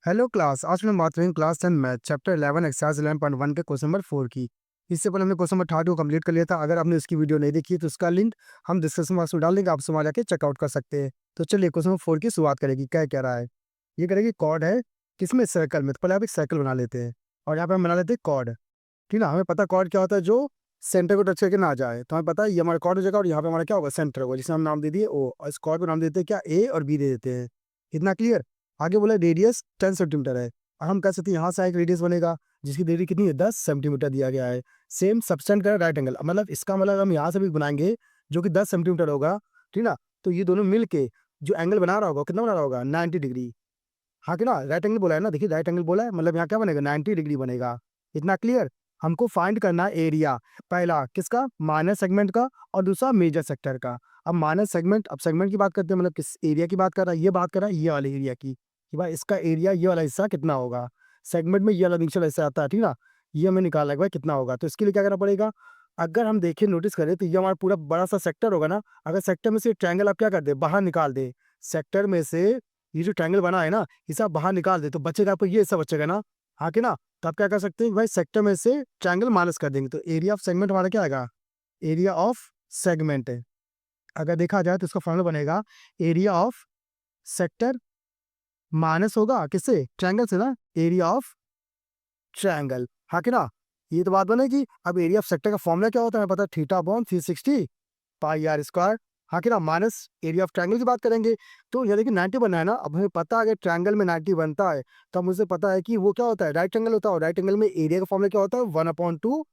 Hello class. आज हम बात करेंगे क्लास 10 मैथ चैप्टर 11 एक्सरसाइज 11.1 के क्वेश्चन नंबर 4 की। इससे पहले हमने क्वेश्चन नंबर 30 को कंप्लीट कर लिया था। अगर आपने उसकी वीडियो नहीं देखी है तो उसका लिंक हम डिस्क्रिप्शन बॉक्स में डाल देंगे, आप उसमें जाके चेकआउट कर सकते हैं। तो चलिए क्वेश्चन नंबर 4 की शुरुआत करेगी। क्या कह रहा है, ये करेगी कॉर्ड है किसमें, सर्कल में। तो पहले आप एक सर्कल बना लेते हैं और यहाँ पे हम बना लेते हैं कॉर्ड। ठीक ना, हमें पता कॉर्ड क्या होता है, जो सेंटर को टच करके ना जाए। तो हमें पता है ये हमारा कॉर्ड हो जाएगा और यहाँ पे हमारा क्या होगा, सेंटर होगा, जिसे हम नाम दे दिए ओ, और इस कॉर्ड को नाम देते हैं क्या, ए और बी दे देते हैं। इतना क्लियर। आगे बोला रेडियस 10 सेंटीमीटर है और हम कह सकते हैं यहाँ से एक रेडियस बनेगा जिसकी दूरी कितनी है, 10 सेंटीमीटर दिया गया है। सेम सबसेंड का राइट एंगल, मतलब इसका मतलब हम यहाँ से भी बनाएंगे जो कि 10 सेंटीमीटर होगा। ठीक ना, तो ये दोनों मिल के जो एंगल बना रहा होगा कितना बना रहा होगा, 90 डिग्री। हाँ कि ना, राइट एंगल बोला है ना, देखिए राइट एंगल बोला है, मतलब यहाँ क्या बनेगा, 90 डिग्री बनेगा। इतना क्लियर। हमको फाइंड करना है एरिया, पहला किसका, माइनर सेगमेंट का, और दूसरा मेजर सेक्टर का। अब माइनर सेगमेंट, अब सेगमेंट की बात करते हैं, मतलब किस एरिया की बात कर रहा है, ये बात कर रहा है ये वाले एरिया की, कि भाई इसका एरिया ये वाला हिस्सा कितना होगा। सेगमेंट में ये वाला नीचे वाला हिस्सा आता है, ठीक ना, ये हमें निकालना है कि भाई कितना होगा। तो इसके लिए क्या करना पड़ेगा, अगर हम देखें नोटिस करें तो ये हमारा पूरा बड़ा सा सेक्टर होगा ना। अगर सेक्टर में से ट्रायंगल आप क्या कर दे, बाहर निकाल दे, सेक्टर में से ये जो ट्रायंगल बना है ना, इसे आप बाहर निकाल दे तो बचेगा आपको ये हिस्सा बचेगा ना। हाँ कि ना, तो आप क्या कर सकते हैं कि भाई सेक्टर में से ट्रायंगल माइनस कर देंगे तो एरिया ऑफ सेगमेंट हमारा क्या आएगा, एरिया ऑफ सेगमेंट है। अगर देखा जाए तो इसका फॉर्मूला बनेगा एरिया ऑफ सेक्टर माइनस होगा किससे, ट्रायंगल से ना, एरिया ऑफ ट्रायंगल। हाँ कि ना, ये तो बात बनेगी। अब एरिया ऑफ सेक्टर का फॉर्मूला क्या होता है, पता है, theta upon 360 pi R square. हाँ कि ना, माइनस एरिया ऑफ ट्रायंगल की बात करेंगे तो ये देखिए 90 बनना है ना। अब हमें पता है अगर ट्रायंगल में 90 बनता है तो मुझे पता है कि वो क्या होता है, राइट एंगल होता है। और राइट एंगल में एरिया का फॉर्मूला क्या होता है, 1/2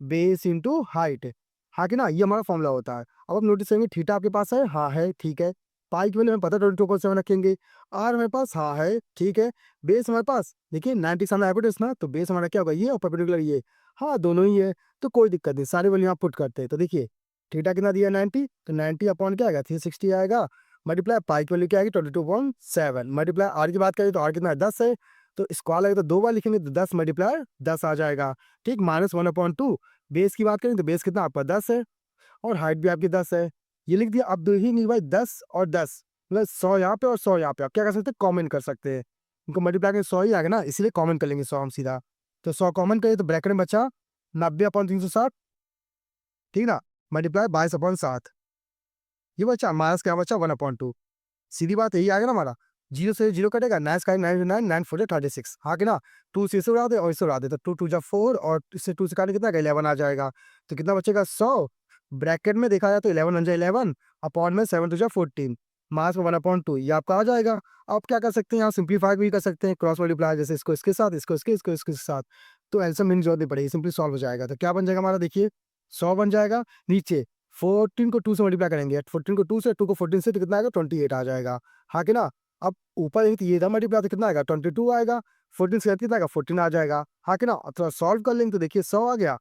बेस इंटू हाइट। हाँ कि ना, ये हमारा फॉर्मूला होता है। अब आप नोटिस करेंगे थीटा आपके पास है, हाँ है, ठीक है। पाई की वैल्यू हमें पता है 22.7 रखेंगे। आर हमारे पास हाँ है, ठीक है। बेस हमारे पास देखिए 90 सामने हाइपोटेनस ना, तो बेस हमारा क्या होगा, ये और परपेंडिकुलर ये, हाँ दोनों ही है। तो कोई दिक्कत नहीं, सारी वैल्यू आप पुट करते हैं तो देखिए थीटा कितना दिया 90, तो 90 अपॉन क्या आएगा 360 आएगा, मल्टीप्लाई पाई की वैल्यू क्या आएगी 22.7, मल्टीप्लाई आर की बात करें तो आर कितना है 10 है, तो स्क्वायर लगेगा तो 2 बार लिखेंगे तो 10 मल्टीप्लाई 10 आ जाएगा। ठीक, -1/2। बेस की बात करें तो बेस कितना आपका 10 है और हाइट भी आपकी 10 है। ये लिख दिया। अब दो ही नहीं भाई, 10 और 10, मतलब 100 यहाँ पे और 100 यहाँ पे, आप क्या कर सकते हैं, कॉमन कर सकते हैं। इनको मल्टीप्लाई करके 100 ही आएगा ना, इसीलिए कॉमन कर लेंगे 100 हम सीधा। तो 100 कॉमन करिए तो ब्रैकेट में बचा 90/360, ठीक ना, मल्टीप्लाई 22/7, ये बचा माइनस क्या बचा 1/2। सीधी बात यही आएगा ना हमारा, जीरो से जीरो कटेगा, 9 9 9 9 4 36। हाँ कि ना, 2 से इसे उड़ा दे और इसे उड़ा दे तो 2 2 जा 4 और इससे 2 से काटे कितना 11 आ जाएगा। तो कितना बचेगा 100, ब्रैकेट में देखा जाए तो 11 1 जा 11, अपॉन में 7 2 जा 14, मास में 1/2, ये आपका आ जाएगा। आप क्या कर सकते हैं, यहाँ सिंप्लीफाई भी कर सकते हैं, क्रॉस मल्टीप्लाई, जैसे इसको इसके साथ, इसको इसके, इसको इसके साथ। तो एल्सियम लेने की जरूरत नहीं पड़ेगी, सिंपली सॉल्व हो जाएगा। तो क्या बन जाएगा हमारा, देखिए 100 बन जाएगा। नीचे 14 को 2 से मल्टीप्लाई करेंगे, 14 को 2 से, 2 को 14 से, तो कितना आएगा 28 आ जाएगा। हाँ कि ना, अब ऊपर ये था मल्टीप्लाई तो कितना आएगा 22 आएगा, 14 से कितना आएगा 14 आ जाएगा। हाँ कि ना, अब थोड़ा सॉल्व कर लेंगे तो देखिए 100 आ गया,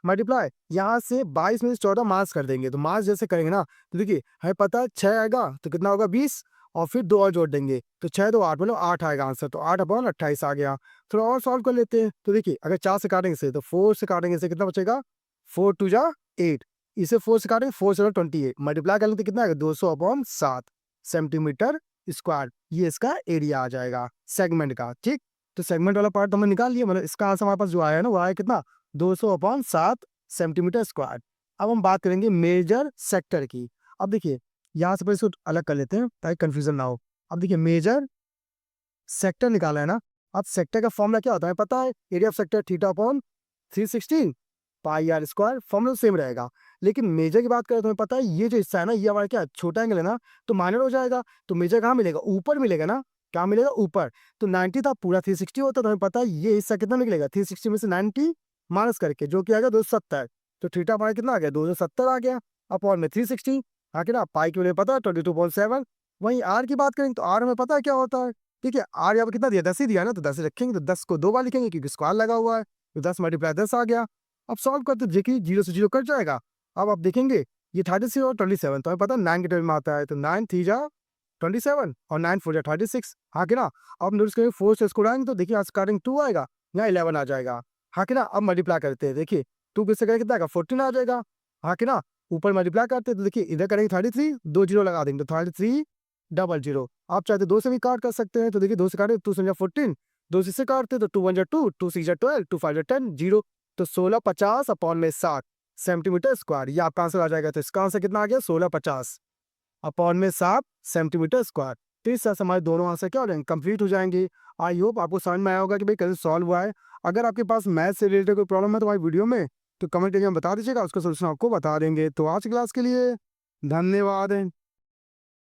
मल्टीप्लाई यहाँ से 22 में से 14 मास कर देंगे, तो मास जैसे करेंगे ना तो देखिए हमें पता है 6 आएगा तो कितना होगा 20, और फिर 2 और जोड़ देंगे तो 6 2 8, मतलब 8 आएगा आंसर, तो 8/28 आ गया। थोड़ा और सॉल्व कर लेते हैं तो देखिए अगर 4 से काटेंगे से तो 4 से काटेंगे से कितना बचेगा, 4 2 जा 8, इसे 4 से काटेंगे 4 से 28, मल्टीप्लाई करेंगे तो कितना आएगा 200/7 सेंटीमीटर स्क्वायर। ये इसका एरिया आ जाएगा सेगमेंट का। ठीक, तो सेगमेंट वाला पार्ट तो हमने निकाल लिया, मतलब इसका आंसर हमारे पास जो आया है ना, वो आया कितना, 200/7 सेंटीमीटर स्क्वायर। अब हम बात करेंगे मेजर सेक्टर की। अब देखिए यहाँ से पहले इसको अलग कर लेते हैं ताकि कंफ्यूजन ना हो। अब देखिए मेजर सेक्टर निकाला है ना, अब सेक्टर का फॉर्मूला क्या होता है पता है, area of sector theta upon 360 pi R square, formula same रहेगा। लेकिन मेजर की बात करें तो हमें पता है ये जो हिस्सा है ना, ये हमारा क्या छोटा एंगल है ना, तो माइनर हो जाएगा। तो मेजर कहाँ मिलेगा, ऊपर मिलेगा ना, क्या मिलेगा ऊपर। तो 90 था, पूरा 360 होता, तो हमें पता है ये हिस्सा कितना निकलेगा, 360 में से 90 माइनस करके जो कि आएगा 270। तो थीटा हमारा कितना आ गया 270 आ गया, अपॉन में 360। हाँ कि ना, पाई के लिए पता है 22.7। वहीं आर की बात करेंगे तो आर हमें पता है क्या होता है, ठीक है। आर यहाँ पे कितना दिया, 10 ही दिया ना, तो 10 ही रखेंगे, तो 10 को 2 बार लिखेंगे क्योंकि स्क्वायर लगा हुआ है, तो 10 मल्टीप्लाई 10 आ गया। अब सॉल्व करते देखिए 0 से 0 कट जाएगा। अब आप देखेंगे ये 36 और 27, तो हमें पता है 9 के टेबल में आता है, तो 9 3 जा 27 और 9 4 जा 36। हाँ कि ना, अब नोटिस करेंगे 4 से इसको उड़ाएंगे तो देखिए स्टार्टिंग 2 आएगा, यहाँ 11 आ जाएगा। हाँ कि ना, अब मल्टीप्लाई करते हैं, देखिए 2 किससे करेंगे कितना आएगा 14 आ जाएगा। हाँ कि ना, ऊपर मल्टीप्लाई करते हैं तो देखिए इधर करेंगे 33, 2 जीरो लगा देंगे तो 33 00। आप चाहते 2 से भी काट कर सकते हैं, तो देखिए 2 से काटे 2 7 14, 2 से काटते तो 2 1 जा 2, 2 6 जा 12, 2 5 जा 10, 0 तो 1650 अपॉन में 7 सेंटीमीटर स्क्वायर। ये आपका आंसर आ जाएगा। तो इसका आंसर कितना आ गया? 1650 अपॉन में 7 सेंटीमीटर स्क्वायर। तो इस तरह से हमारे दोनों आंसर क्या हो जाएंगे? कंप्लीट हो जाएंगे। आई होप आपको समझ में आया होगा कि भाई कैसे सॉल्व हुआ है। अगर आपके पास मैथ से रिलेटेड कोई प्रॉब्लम है तो हमारी वीडियो में तो कमेंट एरिया में बता दीजिएगा, उसका सोल्यूशन आपको बता देंगे। तो आज की क्लास के लिए धन्यवाद।